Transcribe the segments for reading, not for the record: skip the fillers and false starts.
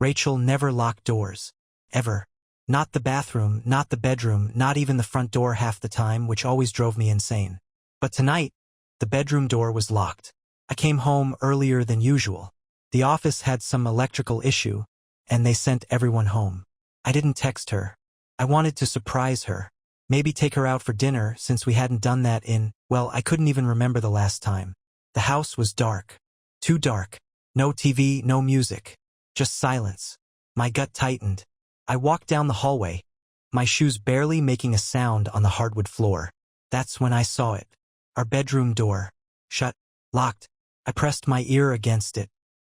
Rachel never locked doors. Ever. Not the bathroom, not the bedroom, not even the front door half the time, which always drove me insane. But tonight, the bedroom door was locked. I came home earlier than usual. The office had some electrical issue, and they sent everyone home. I didn't text her. I wanted to surprise her. Maybe take her out for dinner, since we hadn't done that well, I couldn't even remember the last time. The house was dark. Too dark. No TV, no music. Just silence. My gut tightened. I walked down the hallway, my shoes barely making a sound on the hardwood floor. That's when I saw it. Our bedroom door. Shut. Locked. I pressed my ear against it.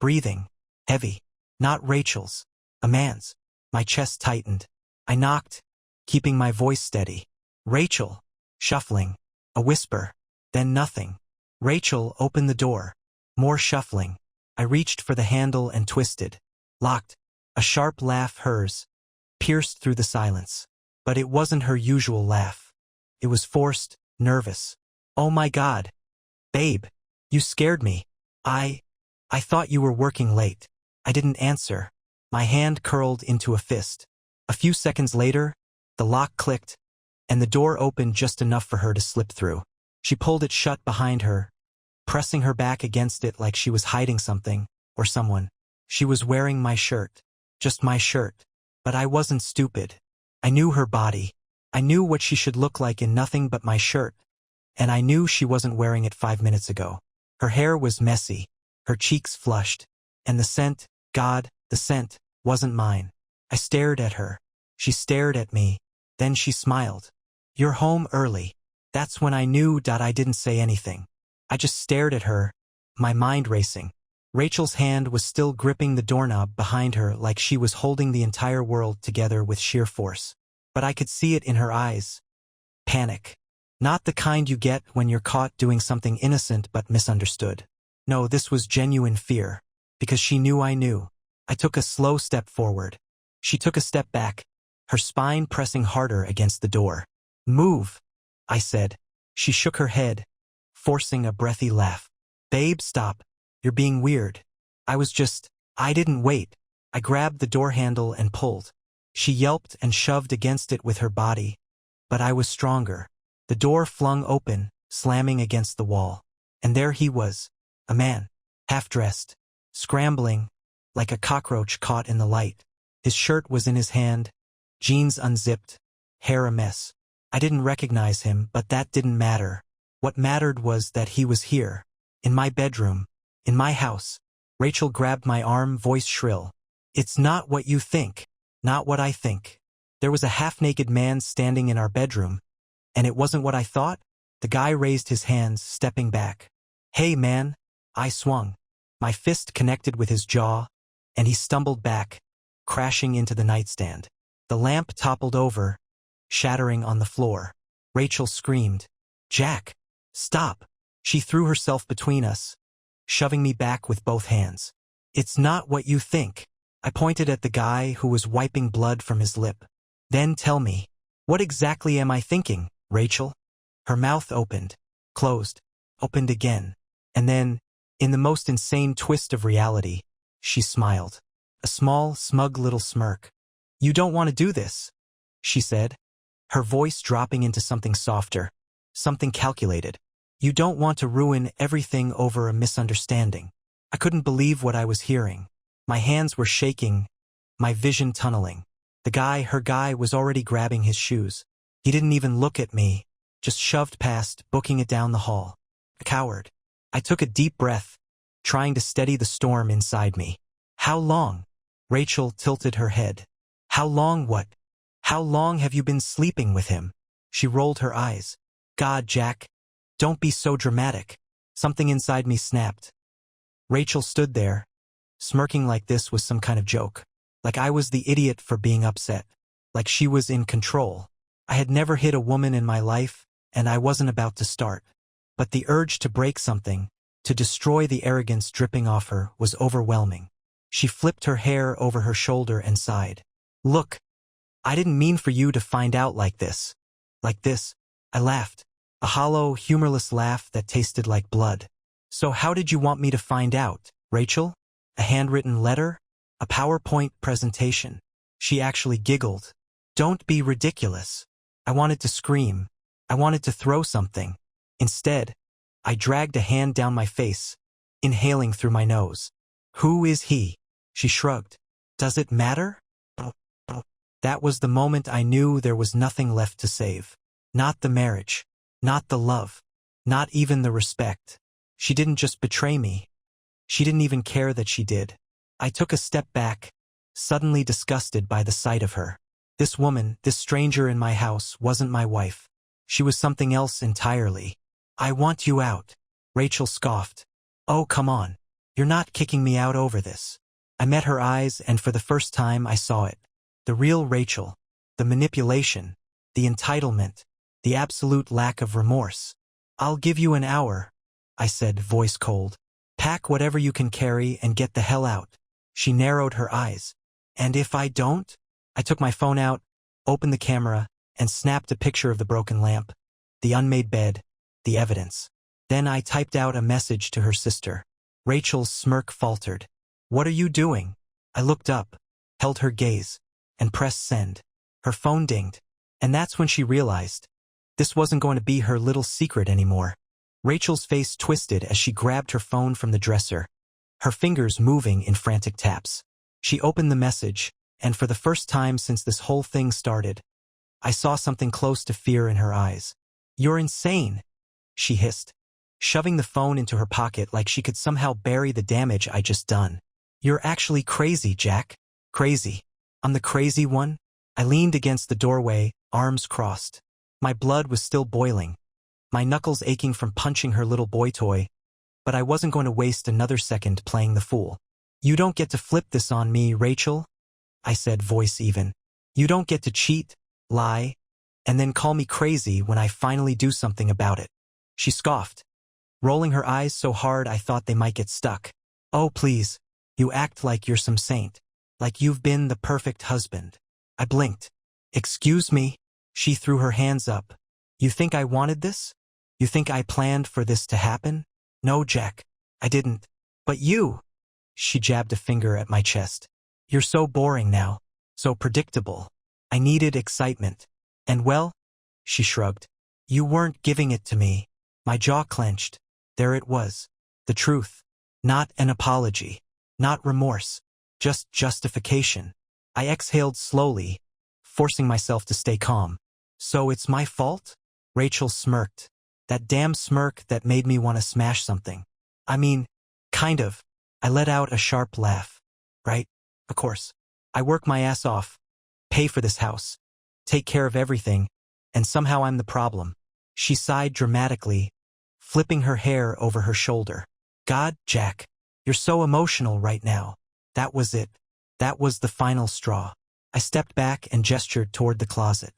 Breathing. Heavy. Not Rachel's. A man's. My chest tightened. I knocked, keeping my voice steady. Rachel. Shuffling. A whisper. Then nothing. Rachel opened the door. More shuffling. I reached for the handle and twisted. Locked. A sharp laugh, hers, pierced through the silence. But it wasn't her usual laugh. It was forced, nervous. Oh my God. Babe. You scared me. I thought you were working late. I didn't answer. My hand curled into a fist. A few seconds later, the lock clicked, and the door opened just enough for her to slip through. She pulled it shut behind her, pressing her back against it like she was hiding something, or someone. She was wearing my shirt. Just my shirt. But I wasn't stupid. I knew her body. I knew what she should look like in nothing but my shirt. And I knew she wasn't wearing it 5 minutes ago. Her hair was messy, her cheeks flushed, and the scent, God, the scent, wasn't mine. I stared at her. She stared at me. Then she smiled. You're home early. That's when I knew. I didn't say anything. I just stared at her, my mind racing. Rachel's hand was still gripping the doorknob behind her like she was holding the entire world together with sheer force. But I could see it in her eyes. Panic. Not the kind you get when you're caught doing something innocent but misunderstood. No, this was genuine fear. Because she knew I knew. I took a slow step forward. She took a step back, her spine pressing harder against the door. Move, I said. She shook her head, forcing a breathy laugh. Babe, stop. You're being weird. I didn't wait. I grabbed the door handle and pulled. She yelped and shoved against it with her body. But I was stronger. The door flung open, slamming against the wall. And there he was, a man, half-dressed, scrambling, like a cockroach caught in the light. His shirt was in his hand, jeans unzipped, hair a mess. I didn't recognize him, but that didn't matter. What mattered was that he was here, in my bedroom, in my house. Rachel grabbed my arm, voice shrill. It's not what you think. Not what I think. There was a half-naked man standing in our bedroom. And it wasn't what I thought? The guy raised his hands, stepping back. Hey, man. I swung. My fist connected with his jaw, and he stumbled back, crashing into the nightstand. The lamp toppled over, shattering on the floor. Rachel screamed. Jack, stop. She threw herself between us, shoving me back with both hands. It's not what you think. I pointed at the guy who was wiping blood from his lip. Then tell me, what exactly am I thinking, Rachel? Her mouth opened, closed, opened again, and then, in the most insane twist of reality, she smiled. A small, smug little smirk. You don't want to do this, she said, her voice dropping into something softer, something calculated. You don't want to ruin everything over a misunderstanding. I couldn't believe what I was hearing. My hands were shaking, my vision tunneling. Her guy was already grabbing his shoes. He didn't even look at me, just shoved past, booking it down the hall. A coward. I took a deep breath, trying to steady the storm inside me. How long? Rachel tilted her head. How long what? How long have you been sleeping with him? She rolled her eyes. God, Jack. Don't be so dramatic. Something inside me snapped. Rachel stood there, smirking like this was some kind of joke. Like I was the idiot for being upset. Like she was in control. I had never hit a woman in my life, and I wasn't about to start. But the urge to break something, to destroy the arrogance dripping off her, was overwhelming. She flipped her hair over her shoulder and sighed. Look, I didn't mean for you to find out like this. Like this. I laughed. A hollow, humorless laugh that tasted like blood. So how did you want me to find out, Rachel? A handwritten letter? A PowerPoint presentation. She actually giggled. Don't be ridiculous. I wanted to scream. I wanted to throw something. Instead, I dragged a hand down my face, inhaling through my nose. Who is he? She shrugged. Does it matter? That was the moment I knew there was nothing left to save. Not the marriage. Not the love. Not even the respect. She didn't just betray me. She didn't even care that she did. I took a step back, suddenly disgusted by the sight of her. This woman, this stranger in my house, wasn't my wife. She was something else entirely. I want you out. Rachel scoffed. Oh, come on. You're not kicking me out over this. I met her eyes, and for the first time I saw it. The real Rachel. The manipulation. The entitlement. The absolute lack of remorse. I'll give you an hour, I said, voice cold. Pack whatever you can carry and get the hell out. She narrowed her eyes. And if I don't? I took my phone out, opened the camera, and snapped a picture of the broken lamp, the unmade bed, the evidence. Then I typed out a message to her sister. Rachel's smirk faltered. What are you doing? I looked up, held her gaze, and pressed send. Her phone dinged, and that's when she realized this wasn't going to be her little secret anymore. Rachel's face twisted as she grabbed her phone from the dresser, her fingers moving in frantic taps. She opened the message, and for the first time since this whole thing started, I saw something close to fear in her eyes. You're insane, she hissed, shoving the phone into her pocket like she could somehow bury the damage I'd just done. You're actually crazy, Jack. Crazy. I'm the crazy one? I leaned against the doorway, arms crossed. My blood was still boiling, my knuckles aching from punching her little boy toy, but I wasn't going to waste another second playing the fool. You don't get to flip this on me, Rachel, I said, voice even. You don't get to cheat, lie, and then call me crazy when I finally do something about it. She scoffed, rolling her eyes so hard I thought they might get stuck. Oh, please, you act like you're some saint, like you've been the perfect husband. I blinked. Excuse me? She threw her hands up. You think I wanted this? You think I planned for this to happen? No, Jack, I didn't. But you. She jabbed a finger at my chest. You're so boring now, so predictable. I needed excitement. And well, she shrugged. You weren't giving it to me. My jaw clenched. There it was. The truth. Not an apology. Not remorse. Just justification. I exhaled slowly, forcing myself to stay calm. So it's my fault? Rachel smirked. That damn smirk that made me want to smash something. I mean, kind of. I let out a sharp laugh. Right? Of course. I work my ass off, pay for this house, take care of everything, and somehow I'm the problem. She sighed dramatically, flipping her hair over her shoulder. God, Jack, you're so emotional right now. That was it. That was the final straw. I stepped back and gestured toward the closet.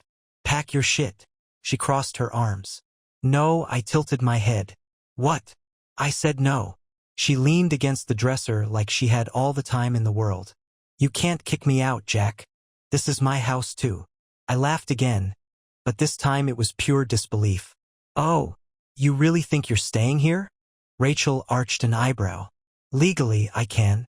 Pack your shit. She crossed her arms. No, I tilted my head. What? I said no. She leaned against the dresser like she had all the time in the world. You can't kick me out, Jack. This is my house too. I laughed again, but this time it was pure disbelief. Oh, you really think you're staying here? Rachel arched an eyebrow. Legally, I can.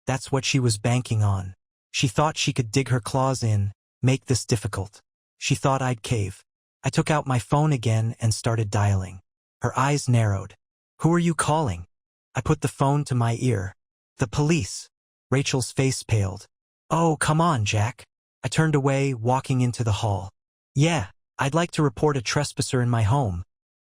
That's what she was banking on. She thought she could dig her claws in, make this difficult. She thought I'd cave. I took out my phone again and started dialing. Her eyes narrowed. Who are you calling? I put the phone to my ear. The police. Rachel's face paled. Oh, come on, Jack. I turned away, walking into the hall. Yeah, I'd like to report a trespasser in my home,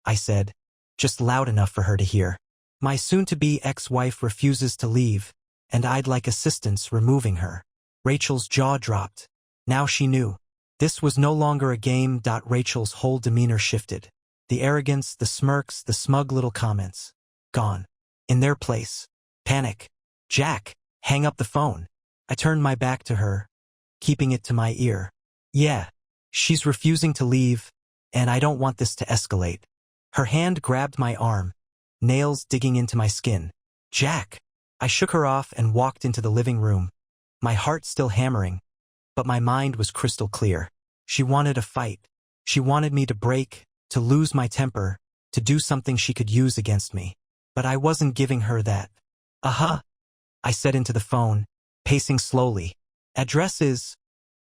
I said, just loud enough for her to hear. My soon-to-be ex-wife refuses to leave, and I'd like assistance removing her. Rachel's jaw dropped. Now she knew. This was no longer a game. Rachel's whole demeanor shifted. The arrogance, the smirks, the smug little comments. Gone. In their place. Panic. Jack, hang up the phone. I turned my back to her, keeping it to my ear. Yeah, she's refusing to leave, and I don't want this to escalate. Her hand grabbed my arm, nails digging into my skin. Jack. I shook her off and walked into the living room, my heart still hammering, but my mind was crystal clear. She wanted a fight. She wanted me to break, to lose my temper, to do something she could use against me. But I wasn't giving her that. I said into the phone, pacing slowly. Address is...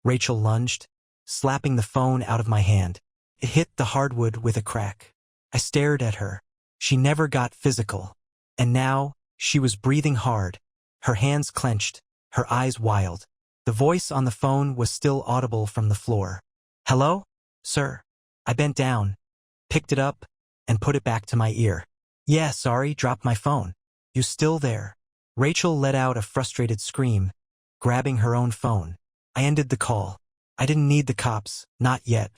Rachel lunged, slapping the phone out of my hand. It hit the hardwood with a crack. I stared at her. She never got physical. And now, she was breathing hard, her hands clenched, her eyes wild. The voice on the phone was still audible from the floor. Hello? Sir. I bent down, picked it up, and put it back to my ear. Yeah, sorry, dropped my phone. You still there? Rachel let out a frustrated scream, grabbing her own phone. I ended the call. I didn't need the cops, not yet.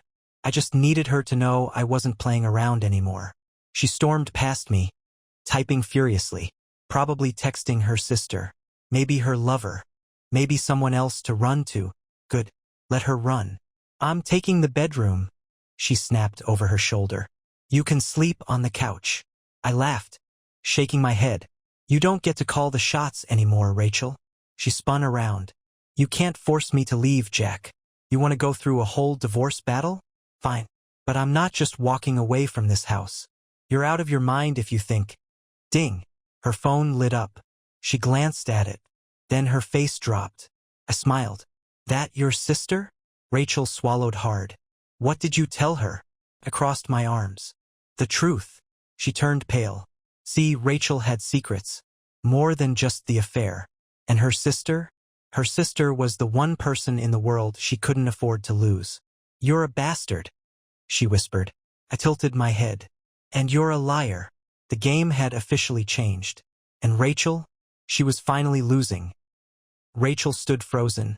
I just needed her to know I wasn't playing around anymore. She stormed past me, typing furiously, probably texting her sister, maybe her lover, maybe someone else to run to. Good, let her run. I'm taking the bedroom, she snapped over her shoulder. You can sleep on the couch. I laughed, shaking my head. You don't get to call the shots anymore, Rachel. She spun around. You can't force me to leave, Jack. You want to go through a whole divorce battle? Fine. But I'm not just walking away from this house. You're out of your mind if you think. Ding. Her phone lit up. She glanced at it. Then her face dropped. I smiled. That your sister? Rachel swallowed hard. What did you tell her? I crossed my arms. The truth. She turned pale. See, Rachel had secrets. More than just the affair. And her sister? Her sister was the one person in the world she couldn't afford to lose. You're a bastard, she whispered. I tilted my head. And you're a liar. The game had officially changed. And Rachel? She was finally losing. Rachel stood frozen,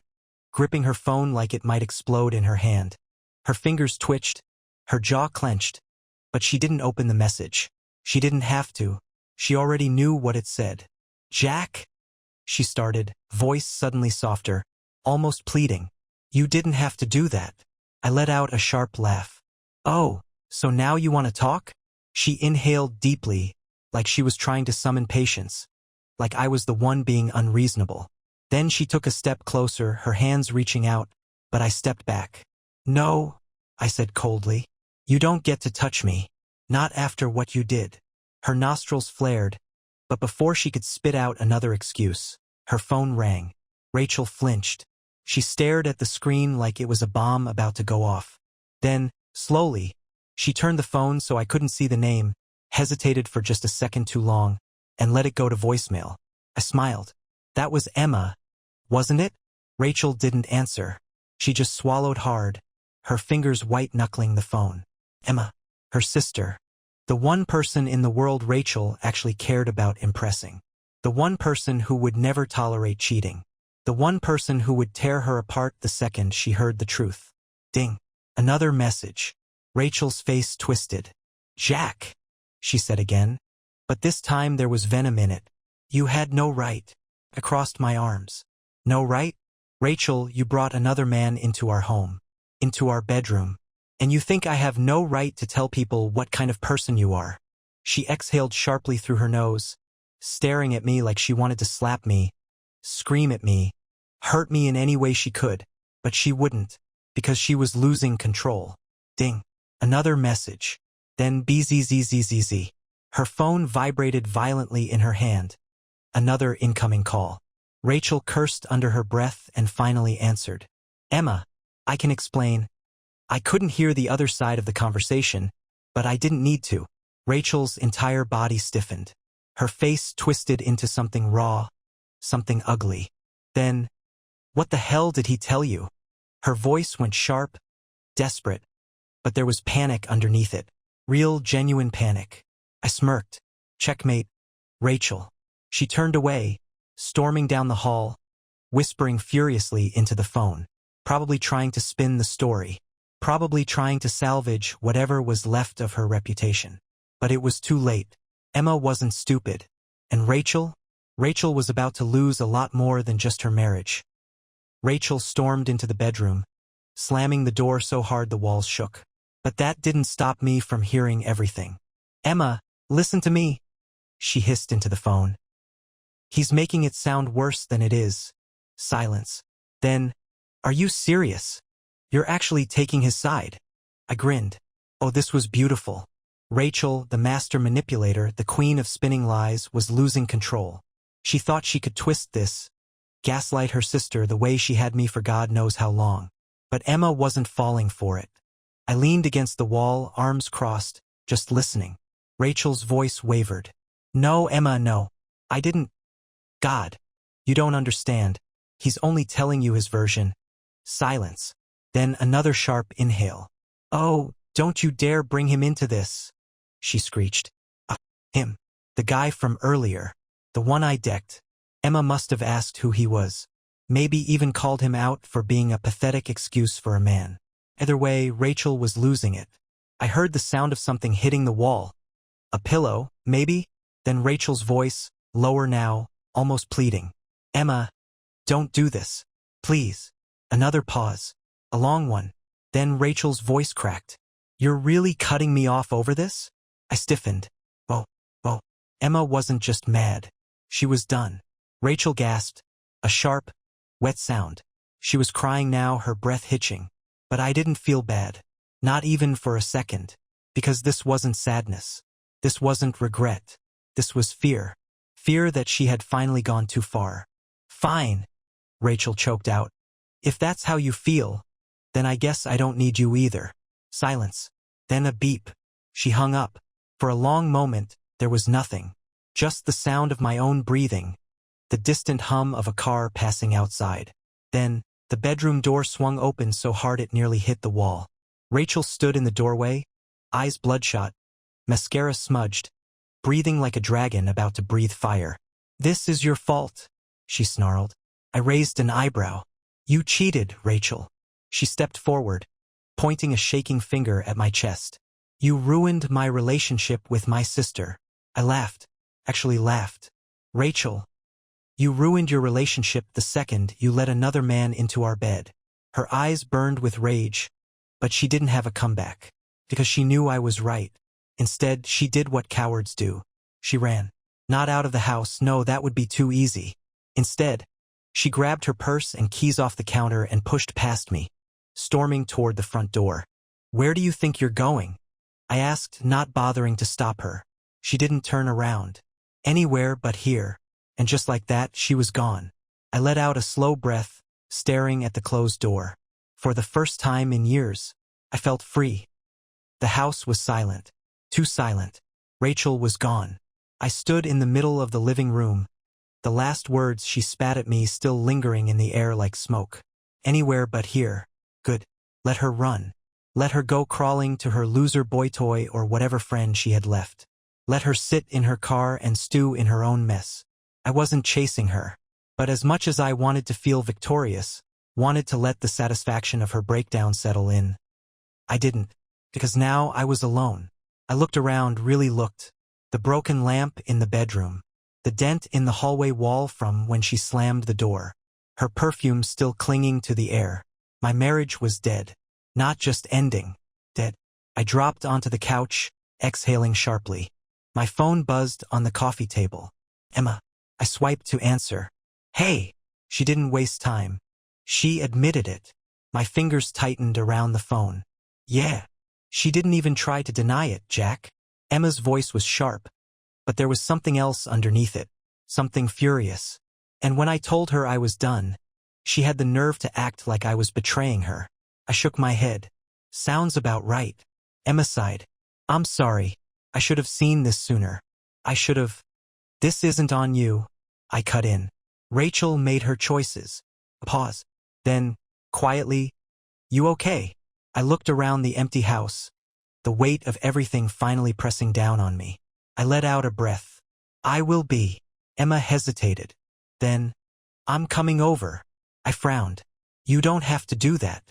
gripping her phone like it might explode in her hand. Her fingers twitched, her jaw clenched. But she didn't open the message. She didn't have to. She already knew what it said. Jack? She started, voice suddenly softer, almost pleading. You didn't have to do that. I let out a sharp laugh. Oh, so now you want to talk? She inhaled deeply, like she was trying to summon patience, like I was the one being unreasonable. Then she took a step closer, her hands reaching out, but I stepped back. No, I said coldly. You don't get to touch me. Not after what you did. Her nostrils flared, but before she could spit out another excuse, her phone rang. Rachel flinched. She stared at the screen like it was a bomb about to go off. Then, slowly, she turned the phone so I couldn't see the name, hesitated for just a second too long, and let it go to voicemail. I smiled. That was Emma, wasn't it? Rachel didn't answer. She just swallowed hard, her fingers white-knuckling the phone. Emma, her sister. The one person in the world Rachel actually cared about impressing. The one person who would never tolerate cheating. The one person who would tear her apart the second she heard the truth. Ding. Another message. Rachel's face twisted. Jack, she said again. But this time there was venom in it. You had no right. I crossed my arms. No right? Rachel, you brought another man into our home. Into our bedroom. And you think I have no right to tell people what kind of person you are. She exhaled sharply through her nose, staring at me like she wanted to slap me, scream at me, hurt me in any way she could, but she wouldn't, because she was losing control. Ding. Another message. Then bzzzzz. Her phone vibrated violently in her hand. Another incoming call. Rachel cursed under her breath and finally answered. Emma, I can explain. I couldn't hear the other side of the conversation, but I didn't need to. Rachel's entire body stiffened. Her face twisted into something raw, something ugly. Then, what the hell did he tell you? Her voice went sharp, desperate, but there was panic underneath it. Real, genuine panic. I smirked. Checkmate. Rachel. She turned away, storming down the hall, whispering furiously into the phone, probably trying to spin the story. Probably trying to salvage whatever was left of her reputation. But it was too late. Emma wasn't stupid. And Rachel was about to lose a lot more than just her marriage. Rachel stormed into the bedroom, slamming the door so hard the walls shook. But that didn't stop me from hearing everything. Emma, listen to me, she hissed into the phone. He's making it sound worse than it is. Silence. Then, are you serious? You're actually taking his side. I grinned. Oh, this was beautiful. Rachel, the master manipulator, the queen of spinning lies, was losing control. She thought she could twist this, gaslight her sister the way she had me for God knows how long. But Emma wasn't falling for it. I leaned against the wall, arms crossed, just listening. Rachel's voice wavered. No, Emma, no. I didn't. God. You don't understand. He's only telling you his version. Silence. Then another sharp inhale. Oh, don't you dare bring him into this, she screeched. Him. The guy from earlier. The one I decked. Emma must have asked who he was. Maybe even called him out for being a pathetic excuse for a man. Either way, Rachel was losing it. I heard the sound of something hitting the wall. A pillow, maybe? Then Rachel's voice, lower now, almost pleading. Emma, don't do this. Please. Another pause. A long one. Then Rachel's voice cracked. You're really cutting me off over this? I stiffened. Whoa. Emma wasn't just mad. She was done. Rachel gasped. A sharp, wet sound. She was crying now, her breath hitching. But I didn't feel bad. Not even for a second. Because this wasn't sadness. This wasn't regret. This was fear. Fear that she had finally gone too far. Fine, Rachel choked out. If that's how you feel, then I guess I don't need you either. Silence. Then a beep. She hung up. For a long moment, there was nothing. Just the sound of my own breathing. The distant hum of a car passing outside. Then, the bedroom door swung open so hard it nearly hit the wall. Rachel stood in the doorway, eyes bloodshot, mascara smudged, breathing like a dragon about to breathe fire. This is your fault, she snarled. I raised an eyebrow. You cheated, Rachel. She stepped forward, pointing a shaking finger at my chest. You ruined my relationship with my sister. I laughed. Actually laughed. Rachel, you ruined your relationship the second you let another man into our bed. Her eyes burned with rage, but she didn't have a comeback, because she knew I was right. Instead, she did what cowards do. She ran. Not out of the house, no, that would be too easy. Instead, she grabbed her purse and keys off the counter and pushed past me, storming toward the front door. Where do you think you're going? I asked, not bothering to stop her. She didn't turn around. Anywhere but here. And just like that, she was gone. I let out a slow breath, staring at the closed door. For the first time in years, I felt free. The house was silent. Too silent. Rachel was gone. I stood in the middle of the living room, the last words she spat at me still lingering in the air like smoke. Anywhere but here. Good. Let her run. Let her go crawling to her loser boy toy or whatever friend she had left. Let her sit in her car and stew in her own mess. I wasn't chasing her. But as much as I wanted to feel victorious, wanted to let the satisfaction of her breakdown settle in, I didn't. Because now I was alone. I looked around, really looked. The broken lamp in the bedroom. The dent in the hallway wall from when she slammed the door. Her perfume still clinging to the air. My marriage was dead. Not just ending. Dead. I dropped onto the couch, exhaling sharply. My phone buzzed on the coffee table. Emma. I swiped to answer. Hey! She didn't waste time. She admitted it. My fingers tightened around the phone. Yeah. She didn't even try to deny it, Jack. Emma's voice was sharp, but there was something else underneath it. Something furious. And when I told her I was done, she had the nerve to act like I was betraying her. I shook my head. Sounds about right. Emma sighed. I'm sorry. I should have seen this sooner. I should have. This isn't on you. I cut in. Rachel made her choices. A pause. Then, quietly, you okay? I looked around the empty house, the weight of everything finally pressing down on me. I let out a breath. I will be. Emma hesitated. Then, I'm coming over. I frowned. You don't have to do that.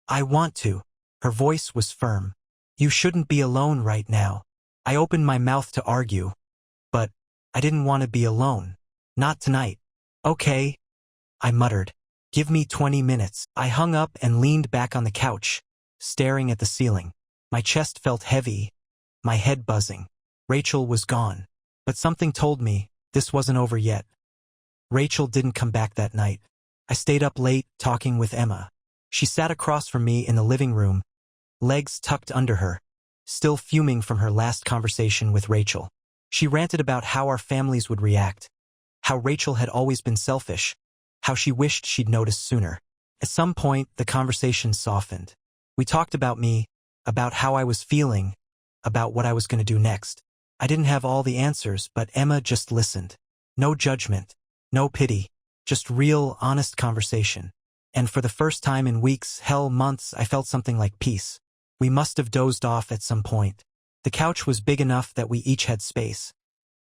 I want to. Her voice was firm. You shouldn't be alone right now. I opened my mouth to argue. But I didn't want to be alone. Not tonight. Okay, I muttered. Give me 20 minutes. I hung up and leaned back on the couch, staring at the ceiling. My chest felt heavy, my head buzzing. Rachel was gone. But something told me this wasn't over yet. Rachel didn't come back that night. I stayed up late, talking with Emma. She sat across from me in the living room, legs tucked under her, still fuming from her last conversation with Rachel. She ranted about how our families would react, how Rachel had always been selfish, how she wished she'd noticed sooner. At some point, the conversation softened. We talked about me, about how I was feeling, about what I was going to do next. I didn't have all the answers, but Emma just listened. No judgment, no pity, just real, honest conversation. And for the first time in weeks, hell, months, I felt something like peace. We must have dozed off at some point. The couch was big enough that we each had space.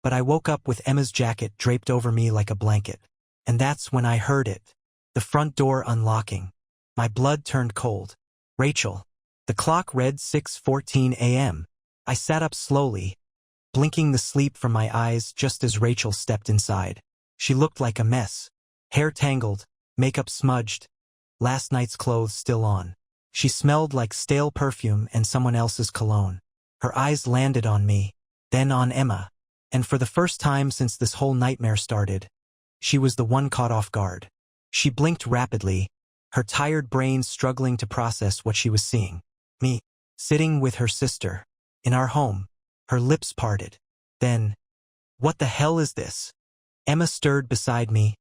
But I woke up with Emma's jacket draped over me like a blanket. And that's when I heard it. The front door unlocking. My blood turned cold. Rachel. The clock read 6:14 a.m. I sat up slowly, blinking the sleep from my eyes just as Rachel stepped inside. She looked like a mess. Hair tangled, makeup smudged, last night's clothes still on. She smelled like stale perfume and someone else's cologne. Her eyes landed on me, then on Emma. And for the first time since this whole nightmare started, she was the one caught off guard. She blinked rapidly, her tired brain struggling to process what she was seeing. Me, sitting with her sister, in our home, her lips parted. Then, what the hell is this? Emma stirred beside me,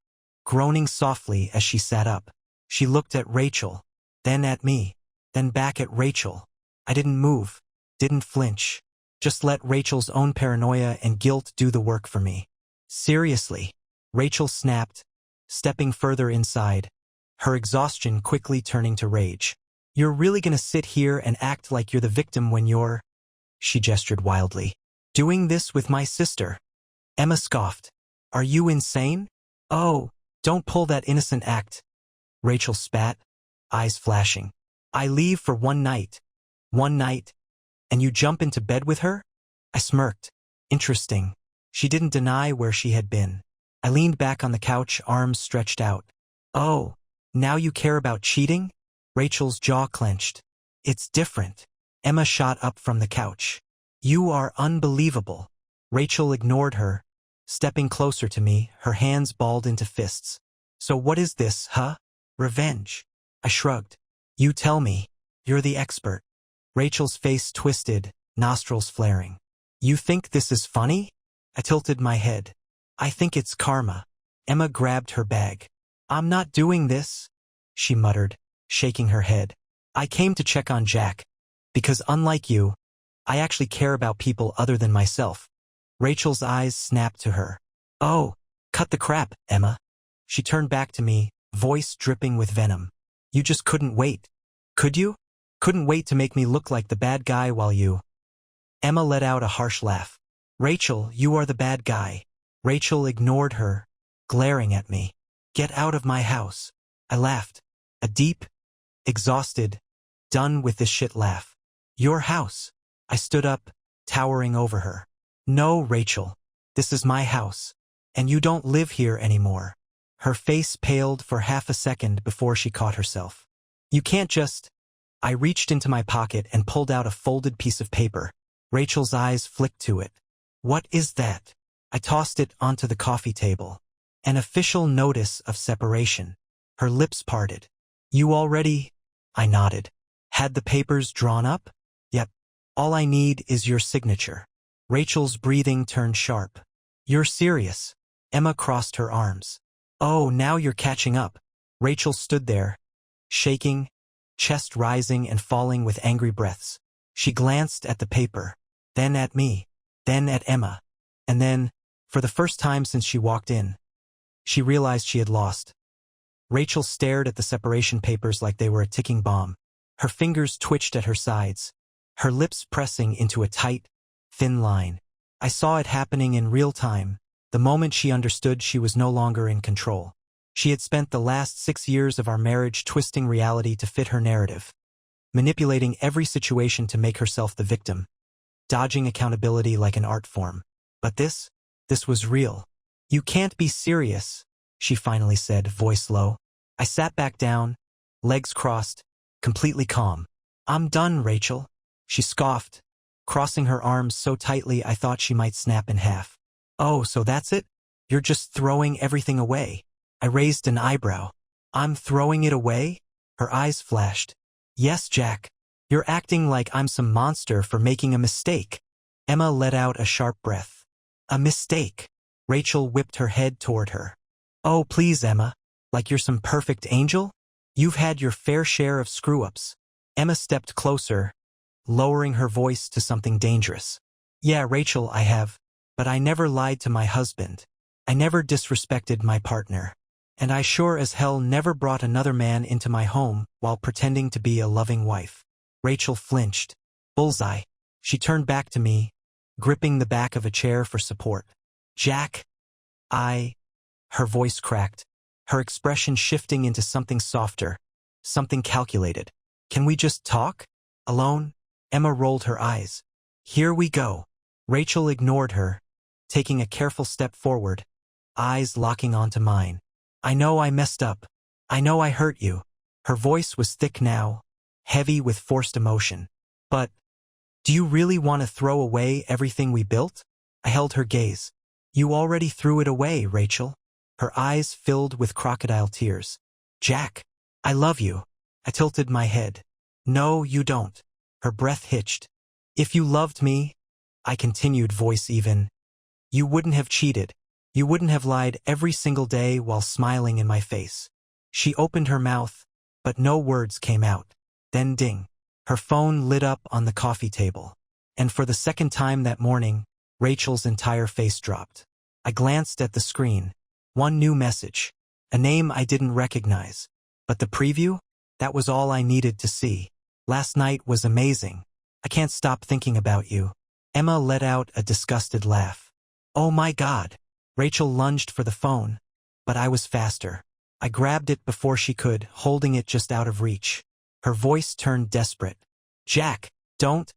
groaning softly as she sat up. She looked at Rachel, then at me, then back at Rachel. I didn't move, didn't flinch, just let Rachel's own paranoia and guilt do the work for me. Seriously, Rachel snapped, stepping further inside, her exhaustion quickly turning to rage. You're really gonna sit here and act like you're the victim when you're, she gestured wildly, doing this with my sister? Emma scoffed. Are you insane? Oh, don't pull that innocent act. Rachel spat, eyes flashing. I leave for one night, and you jump into bed with her? I smirked. Interesting. She didn't deny where she had been. I leaned back on the couch, arms stretched out. Oh, now you care about cheating? Rachel's jaw clenched. It's different. Emma shot up from the couch. You are unbelievable. Rachel ignored her, stepping closer to me, her hands balled into fists. So what is this, huh? Revenge. I shrugged. You tell me. You're the expert. Rachel's face twisted, nostrils flaring. You think this is funny? I tilted my head. I think it's karma. Emma grabbed her bag. I'm not doing this, she muttered, shaking her head. I came to check on Jack, because unlike you, I actually care about people other than myself. Rachel's eyes snapped to her. Oh, cut the crap, Emma. She turned back to me, voice dripping with venom. You just couldn't wait. Could you? Couldn't wait to make me look like the bad guy while you... Emma let out a harsh laugh. Rachel, you are the bad guy. Rachel ignored her, glaring at me. Get out of my house. I laughed. A deep, exhausted, done with this shit laugh. Your house. I stood up, towering over her. No, Rachel. This is my house. And you don't live here anymore. Her face paled for half a second before she caught herself. You can't just... I reached into my pocket and pulled out a folded piece of paper. Rachel's eyes flicked to it. What is that? I tossed it onto the coffee table. An official notice of separation. Her lips parted. You already... I nodded. Had the papers drawn up? Yep. All I need is your signature. Rachel's breathing turned sharp. You're serious? Emma crossed her arms. Oh, now you're catching up. Rachel stood there, shaking, chest rising and falling with angry breaths. She glanced at the paper, then at me, then at Emma. And then, for the first time since she walked in, she realized she had lost. Rachel stared at the separation papers like they were a ticking bomb. Her fingers twitched at her sides, her lips pressing into a tight, thin line. I saw it happening in real time, the moment she understood she was no longer in control. She had spent the last 6 years of our marriage twisting reality to fit her narrative, manipulating every situation to make herself the victim, dodging accountability like an art form. But this was real. You can't be serious, she finally said, voice low. I sat back down, legs crossed, completely calm. I'm done, Rachel. She scoffed, crossing her arms so tightly I thought she might snap in half. Oh, so that's it? You're just throwing everything away? I raised an eyebrow. I'm throwing it away? Her eyes flashed. Yes, Jack. You're acting like I'm some monster for making a mistake. Emma let out a sharp breath. A mistake. Rachel whipped her head toward her. Oh, please, Emma. Like you're some perfect angel? You've had your fair share of screw-ups. Emma stepped closer, lowering her voice to something dangerous. Yeah, Rachel, I have. But I never lied to my husband. I never disrespected my partner. And I sure as hell never brought another man into my home while pretending to be a loving wife. Rachel flinched. Bullseye. She turned back to me, gripping the back of a chair for support. Jack, her voice cracked, her expression shifting into something softer, something calculated. Can we just talk? Alone? Emma rolled her eyes. Here we go. Rachel ignored her, taking a careful step forward, eyes locking onto mine. I know I messed up. I know I hurt you. Her voice was thick now, heavy with forced emotion. But, do you really want to throw away everything we built? I held her gaze. You already threw it away, Rachel. Her eyes filled with crocodile tears. Jack, I love you. I tilted my head. No, you don't. Her breath hitched. If you loved me, I continued, voice even, you wouldn't have cheated. You wouldn't have lied every single day while smiling in my face. She opened her mouth, but no words came out. Then ding. Her phone lit up on the coffee table. And for the second time that morning, Rachel's entire face dropped. I glanced at the screen. One new message. A name I didn't recognize. But the preview? That was all I needed to see. Last night was amazing. I can't stop thinking about you. Emma let out a disgusted laugh. Oh my God. Rachel lunged for the phone, but I was faster. I grabbed it before she could, holding it just out of reach. Her voice turned desperate. Jack, don't.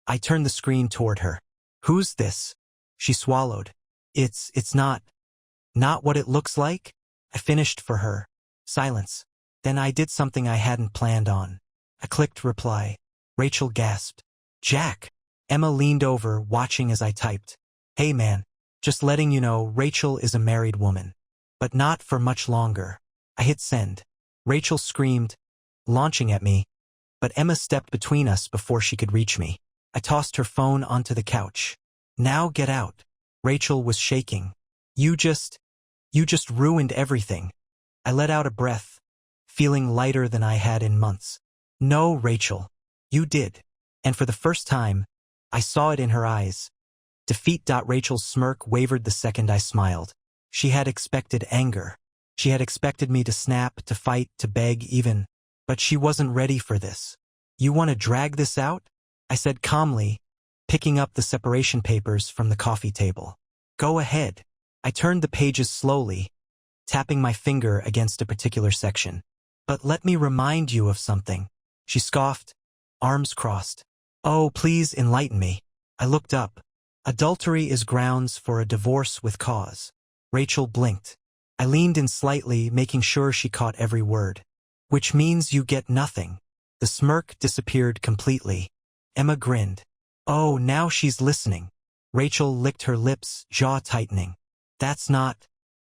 I turned the screen toward her. Who's this? She swallowed. It's not what it looks like? I finished for her. Silence. Then I did something I hadn't planned on. I clicked reply. Rachel gasped. Jack. Emma leaned over, watching as I typed. Hey man, just letting you know Rachel is a married woman. But not for much longer. I hit send. Rachel screamed, launching at me, but Emma stepped between us before she could reach me. I tossed her phone onto the couch. Now get out. Rachel was shaking. You just ruined everything. I let out a breath, feeling lighter than I had in months. No, Rachel. You did. And for the first time, I saw it in her eyes. Defeat. Rachel's smirk wavered the second I smiled. She had expected anger. She had expected me to snap, to fight, to beg even. But she wasn't ready for this. You want to drag this out? I said calmly, picking up the separation papers from the coffee table. Go ahead. I turned the pages slowly, tapping my finger against a particular section. But let me remind you of something. She scoffed, arms crossed. Oh, please enlighten me. I looked up. Adultery is grounds for a divorce with cause. Rachel blinked. I leaned in slightly, making sure she caught every word. Which means you get nothing. The smirk disappeared completely. Emma grinned. Oh, now she's listening. Rachel licked her lips, jaw tightening. That's not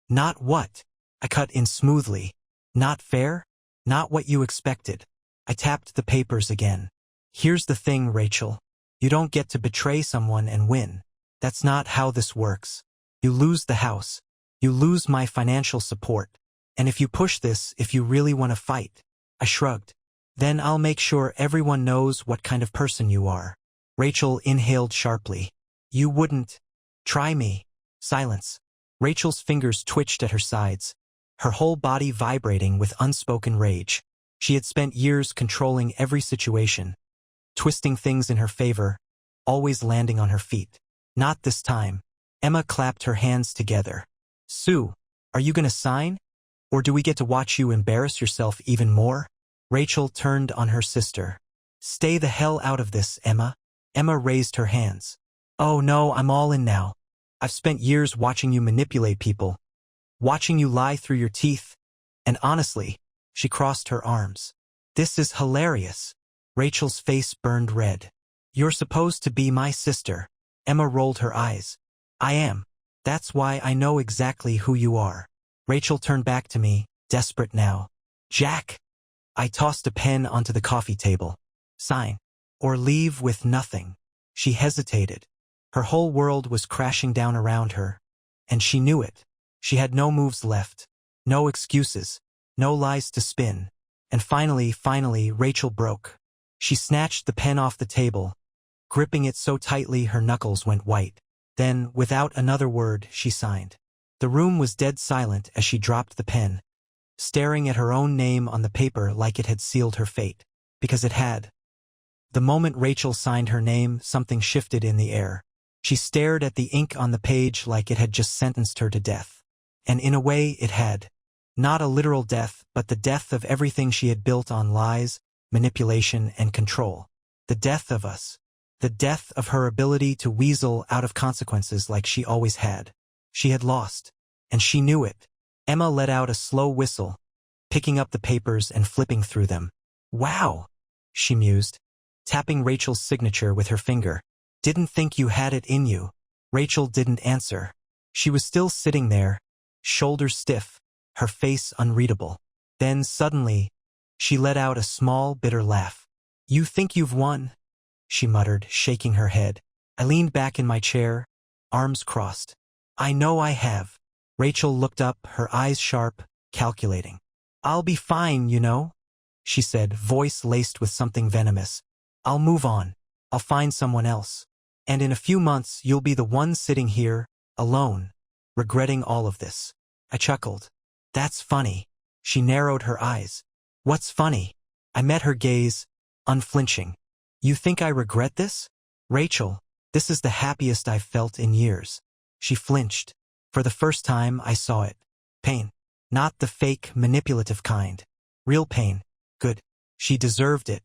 what? I cut in smoothly. Not fair? Not what you expected. I tapped the papers again. Here's the thing, Rachel. You don't get to betray someone and win. That's not how this works. You lose the house. You lose my financial support. And if you push this, if you really want to fight, I shrugged. Then I'll make sure everyone knows what kind of person you are. Rachel inhaled sharply. You wouldn't try me. Silence. Rachel's fingers twitched at her sides, her whole body vibrating with unspoken rage. She had spent years controlling every situation, twisting things in her favor, always landing on her feet. Not this time. Emma clapped her hands together. Sue, are you gonna sign? Or do we get to watch you embarrass yourself even more? Rachel turned on her sister. Stay the hell out of this, Emma. Emma raised her hands. Oh no, I'm all in now. I've spent years watching you manipulate people, watching you lie through your teeth, and honestly, she crossed her arms. This is hilarious. Rachel's face burned red. You're supposed to be my sister. Emma rolled her eyes. I am. That's why I know exactly who you are. Rachel turned back to me, desperate now. Jack. I tossed a pen onto the coffee table. Sign. Or leave with nothing. She hesitated. Her whole world was crashing down around her, and she knew it. She had no moves left. No excuses. No lies to spin. And finally, Rachel broke. She snatched the pen off the table, gripping it so tightly her knuckles went white. Then, without another word, she signed. The room was dead silent as she dropped the pen, staring at her own name on the paper like it had sealed her fate. Because it had. The moment Rachel signed her name, something shifted in the air. She stared at the ink on the page like it had just sentenced her to death. And in a way, it had. Not a literal death, but the death of everything she had built on lies, manipulation, and control. The death of us. The death of her ability to weasel out of consequences like she always had. She had lost. And she knew it. Emma let out a slow whistle, picking up the papers and flipping through them. "Wow," she mused, tapping Rachel's signature with her finger. "Didn't think you had it in you." Rachel didn't answer. She was still sitting there, shoulders stiff, her face unreadable. Then suddenly, she let out a small, bitter laugh. "You think you've won?" she muttered, shaking her head. I leaned back in my chair, arms crossed. "I know I have." Rachel looked up, her eyes sharp, calculating. "I'll be fine, you know," she said, voice laced with something venomous. "I'll move on. I'll find someone else. And in a few months, you'll be the one sitting here, alone, regretting all of this." I chuckled. "That's funny." She narrowed her eyes. "What's funny?" I met her gaze, unflinching. "You think I regret this?" "Rachel, this is the happiest I've felt in years." She flinched. For the first time, I saw it. Pain. Not the fake, manipulative kind. Real pain. Good. She deserved it.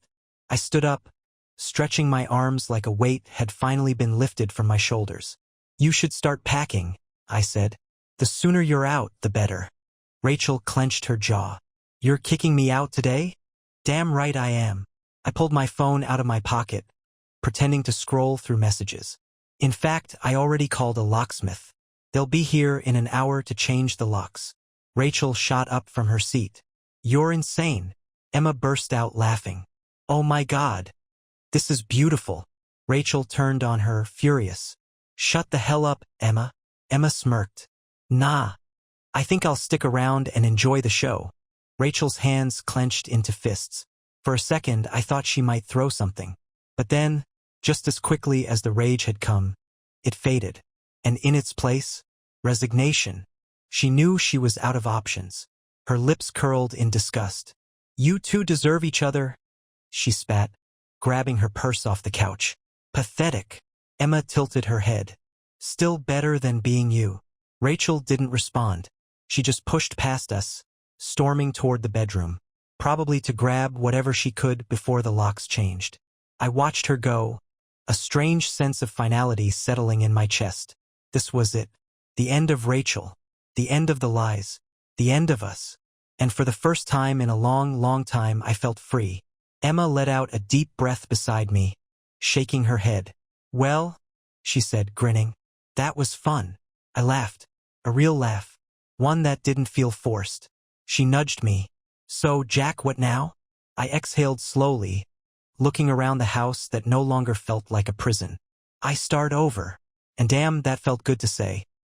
I stood up, stretching my arms like a weight had finally been lifted from my shoulders. "You should start packing," I said. "The sooner you're out, the better." Rachel clenched her jaw. "You're kicking me out today?" "Damn right I am." I pulled my phone out of my pocket, pretending to scroll through messages. In fact, I already called a locksmith. They'll be here in an hour to change the locks. Rachel shot up from her seat. "You're insane." Emma burst out laughing. "Oh my God. This is beautiful." Rachel turned on her, furious. "Shut the hell up, Emma." Emma smirked. "Nah. I think I'll stick around and enjoy the show." Rachel's hands clenched into fists. For a second, I thought she might throw something. But then, just as quickly as the rage had come, it faded. And in its place, resignation. She knew she was out of options. Her lips curled in disgust. "You two deserve each other," she spat, grabbing her purse off the couch. "Pathetic." Emma tilted her head. "Still better than being you." Rachel didn't respond. She just pushed past us, storming toward the bedroom, probably to grab whatever she could before the locks changed. I watched her go, a strange sense of finality settling in my chest. This was it. The end of Rachel. The end of the lies. The end of us. And for the first time in a long, long time, I felt free. Emma let out a deep breath beside me, shaking her head. "Well," she said, grinning, "that was fun." I laughed. A real laugh. One that didn't feel forced. She nudged me. "So, Jack, what now?" I exhaled slowly, looking around the house that no longer felt like a prison. "I start over." And damn, that felt good to say.